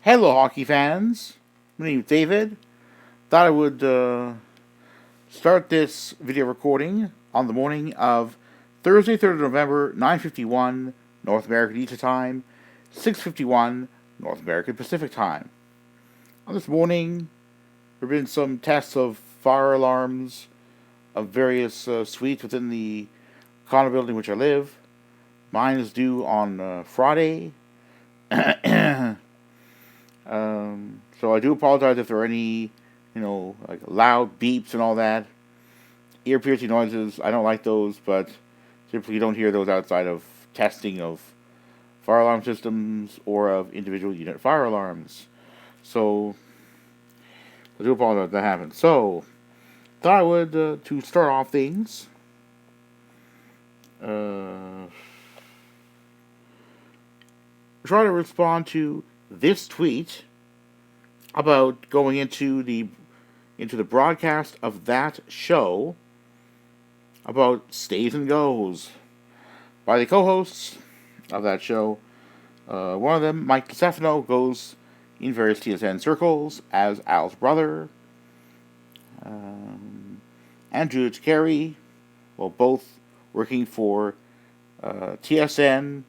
Hello, hockey fans. My name is David. Thought I would start this video recording on the morning of Thursday, 3rd of November, 9:51 North American Eastern Time, 6:51 North American Pacific Time. On this morning, there have been some tests of fire alarms of various suites within the condo building in which I live. Mine is due on Friday. So I do apologize if there are any, like loud beeps and all that. Ear piercing noises, I don't like those, but typically you don't hear those outside of testing of fire alarm systems or of individual unit fire alarms. So I do apologize if that happened. So thought I would, to start off things, try to respond to this tweet about going into the broadcast of that show about stays and goes by the co-hosts of that show. One of them, Mike DeStefano, goes in various TSN circles as Al's brother. And Judah Carey, well, both working for TSN,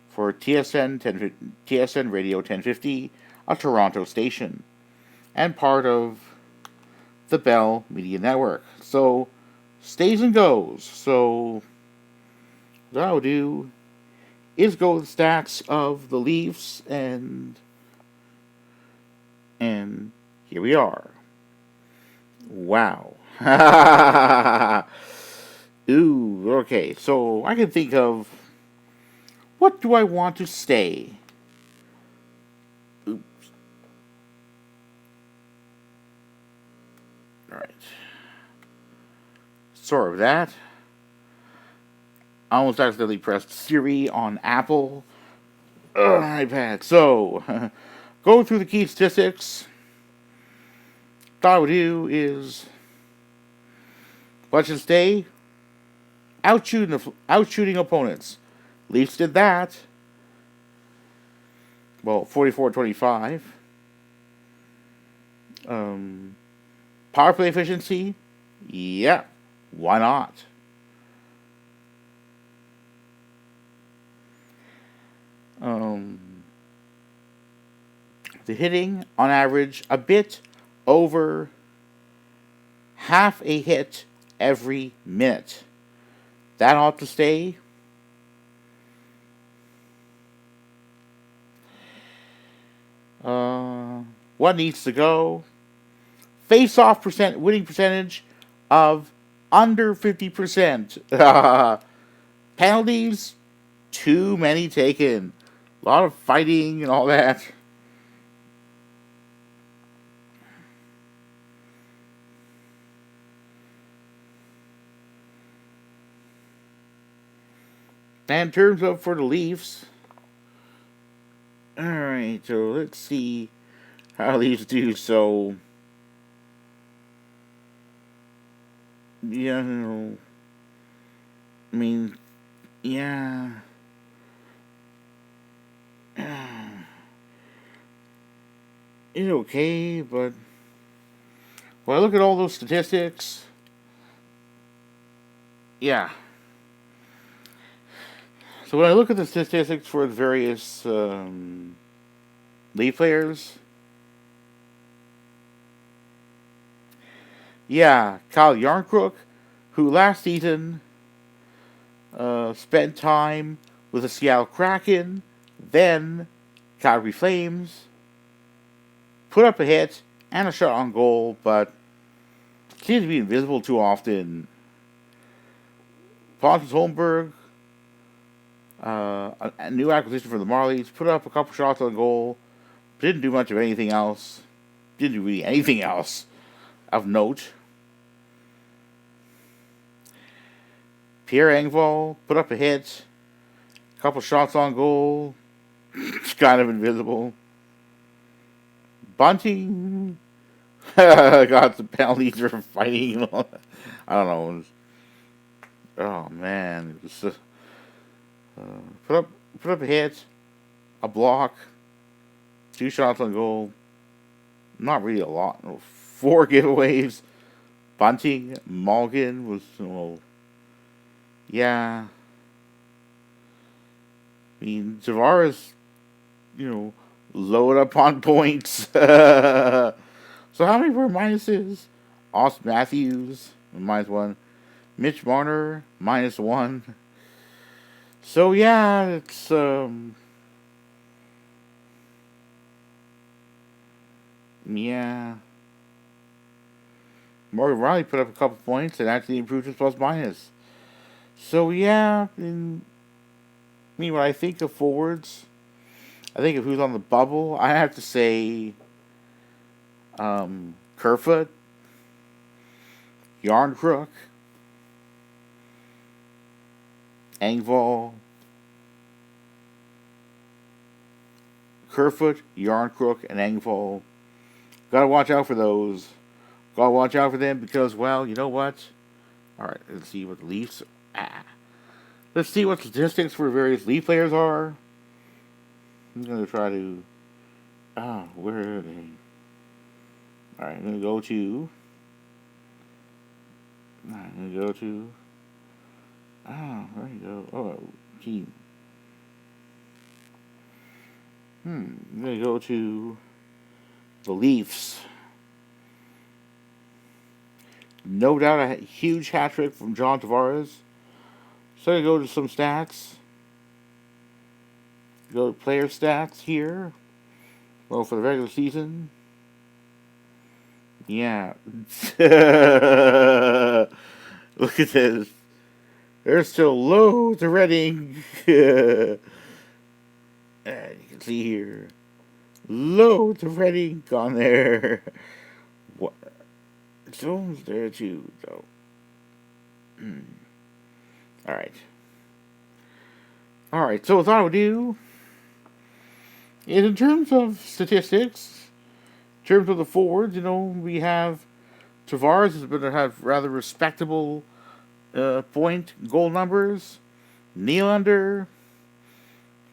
for TSN Radio 1050, a Toronto station, and part of the Bell Media Network. So, stays and goes. So, what I'll do is go with the stats of the Leafs, and here we are. Wow. Ooh, okay. So, I can think of, what do I want to stay? Oops. Alright. Sorry for that. I almost accidentally pressed Siri on Apple iPad. So, going through the key statistics, thought I would do is, let's just stay outshooting opponents. Leafs did that. Well, 44-25. Power play efficiency? Yeah, why not? The hitting, on average, a bit over half a hit every minute. That ought to stay. What needs to go? Face-off winning percentage of under 50%. Penalties, too many taken. A lot of fighting and all that. And in terms of for the Leafs, alright, so let's see how these do. So, yeah, I mean, yeah. It's okay, but when I look at all those statistics, yeah. So when I look at the statistics for the various Leaf players, yeah, Kyle Yarncrook, who last season spent time with the Seattle Kraken, then Calgary Flames, put up a hit and a shot on goal, but seems to be invisible too often. Pontus Holmberg, a new acquisition for the Marlies, put up a couple shots on goal, didn't do much of anything else. Didn't do really anything else of note. Pierre Engvall put up a hit, a couple shots on goal, it's kind of invisible. Bunting got some penalties for fighting. I don't know. Oh man, it was put up a hit, a block, 2 shots on goal. Not really a lot. 4 giveaways. Bunting, Morgan was, well, yeah. I mean, Tavares, load up on points. So how many were minuses? Austin Matthews, -1. Mitch Marner, -1. So yeah, it's yeah. Morgan Riley put up a couple points and actually improved his plus minus. So yeah, when I think of forwards, I think of who's on the bubble. I have to say, Kerfoot, Yarncrook, Engvall, Kerfoot, Yarncrook, and Engvall. Gotta watch out for those. Gotta watch out for them because, well, you know what? Alright, let's see what the Leafs. Let's see what statistics for various Leaf players are. I'm gonna try to. Where are they? Alright, I'm gonna go to. There you go. Oh, team. I'm gonna go to the Leafs. No doubt a huge hat trick from John Tavares. So I go to some stats. Go to player stats here. Well, for the regular season. Yeah. Look at this. There's still loads of Reading. You can see here. Loads of Reading on there. What? Jones there too, though. Alright, so what I would do is in terms of statistics, in terms of the forwards, we have Tavares has been to have rather respectable point goal numbers. Nylander,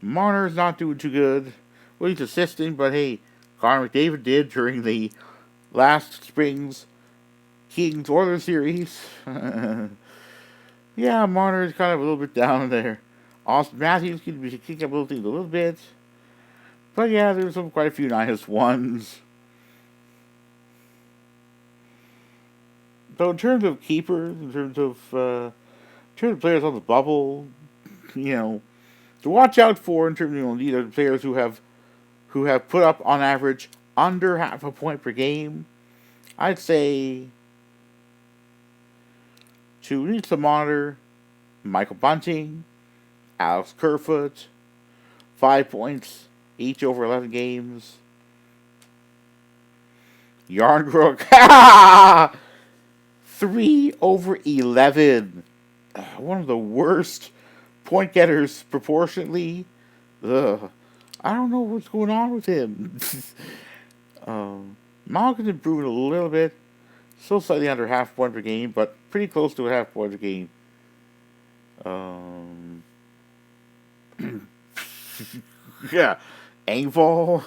Marner's not doing too good. Well, he's assisting, but hey, Connor McDavid did during the last spring's Kings Oilers series. Yeah, Marner's kind of a little bit down there. Austin Matthews could be kicking up things a little bit. But yeah, there's quite a few -1s. So in terms of keepers, in terms of players on the bubble, to watch out for in terms of these are players who have put up on average under half a point per game. I'd say to need to monitor Michael Bunting, Alex Kerfoot, 5 points each over 11 games. Yarncrook, 3 over 11. One of the worst point getters proportionately. I don't know what's going on with him. Malkin's improving a little bit. Still slightly under half point per game, but pretty close to a half point per game. Yeah. Engvall.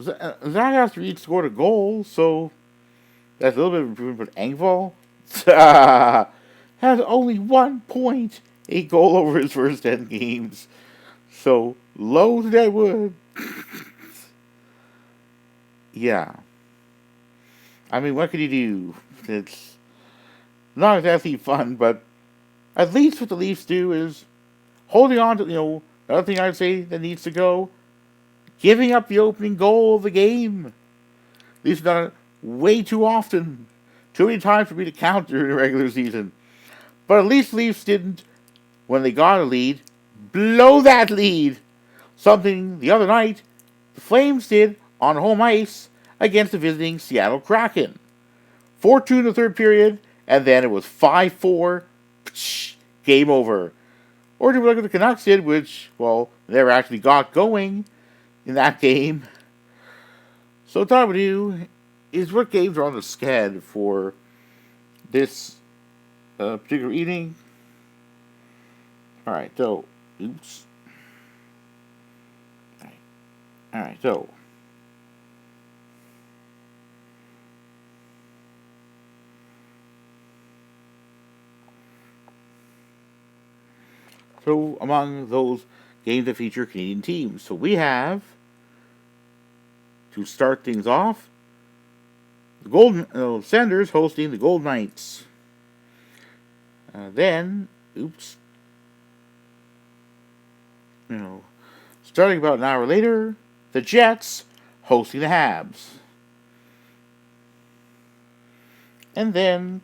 Zach after each scored a goal, so that's a little bit of improvement. But Engvall has only 1 point, a goal over his first 10 games. So low to that wood. Yeah. I mean, what could you do? It's not exactly fun, but at least what the Leafs do is holding on to, another thing I'd say that needs to go, giving up the opening goal of the game. Leafs done it way too often. Too many times for me to count during the regular season. But at least Leafs didn't, when they got a lead, blow that lead. Something the other night the Flames did on home ice against the visiting Seattle Kraken. 4-2 in the third period, and then it was 5-4. Game over. Or do we look at the Canucks did, which, well, never actually got going in that game. So what I would do is what games are on the sched for this particular evening. Alright, so, oops. Alright, so among those games that feature Canadian teams, so we have, to start things off, the Golden Senders hosting the Gold Knights. Then, starting about an hour later, the Jets hosting the Habs. And then,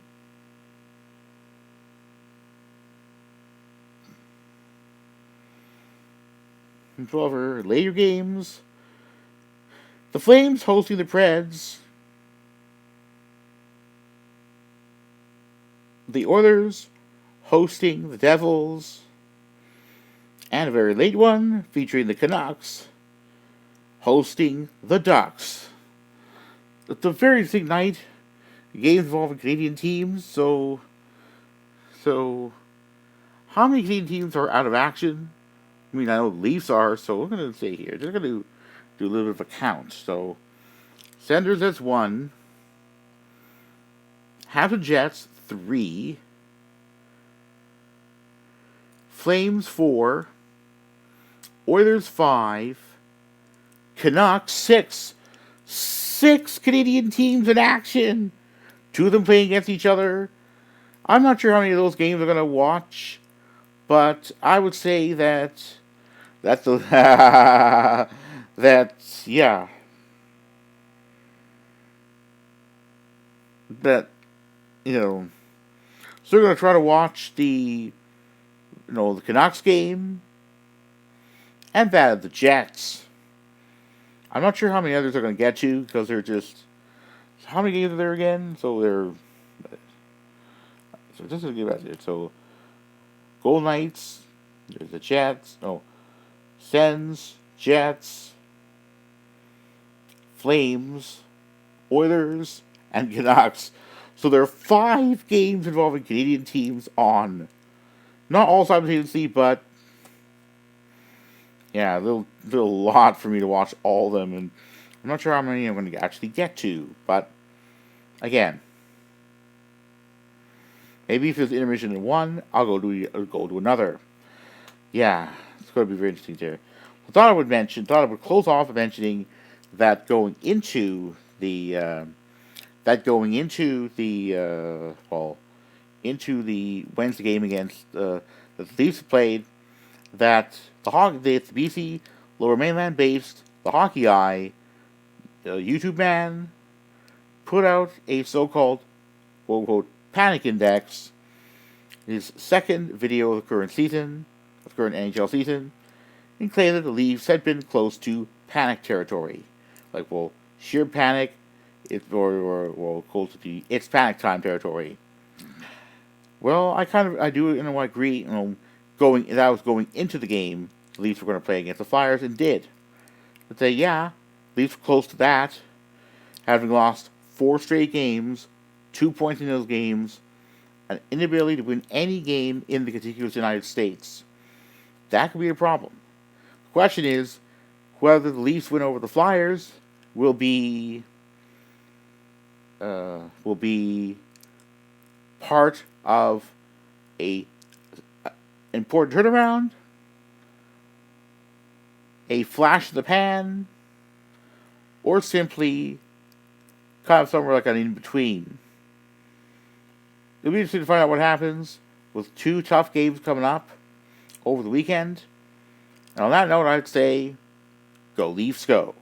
in 12 later games, the Flames hosting the Preds. The Oilers hosting the Devils. And a very late one featuring the Canucks hosting the Ducks. It's a very interesting night. Games involving Canadian teams. So how many Canadian teams are out of action? I mean, I know the Leafs are, so we're going to say here. They're going to do a little bit of a count. So, Senders, that's 1. Habs and Jets, 3. Flames, 4. Oilers, 5. Canucks, 6. 6 Canadian teams in action. 2 of them playing against each other. I'm not sure how many of those games I'm going to watch, but I would say that's yeah. That, so we're going to try to watch the Canucks game and that of the Jets. I'm not sure how many others are going to get to because they're just, how many games are there again? So just to give out it. So Gold Knights, there's the Jets, Sens, Jets, Flames, Oilers, and Canucks. So there are 5 games involving Canadian teams on. Not all simultaneously, but yeah, a little lot for me to watch all of them, and I'm not sure how many I'm going to actually get to. But again, maybe if there's intermission in one, I'll go to another. Yeah, it's going to be very interesting there. I thought I would close off by mentioning that going into the Wednesday game against the Leafs played, that the BC Lower Mainland based the Hockey Eye YouTube man put out a so-called quote unquote panic index, his second video of the current NHL season, and claimed that the Leafs had been close to panic territory, sheer panic, or close to the it's panic time territory. Well, I do agree. That I was going into the game, the Leafs were going to play against the Flyers, and did. But Leafs were close to that, having lost 4 straight games, 2 points in those games, an inability to win any game in the contiguous United States. That could be a problem. The question is whether the Leafs win over the Flyers will be part of a important turnaround, a flash in the pan, or simply kind of somewhere like an in-between. It'll be interesting to find out what happens with 2 tough games coming up over the weekend. And on that note, I'd say, go Leafs go.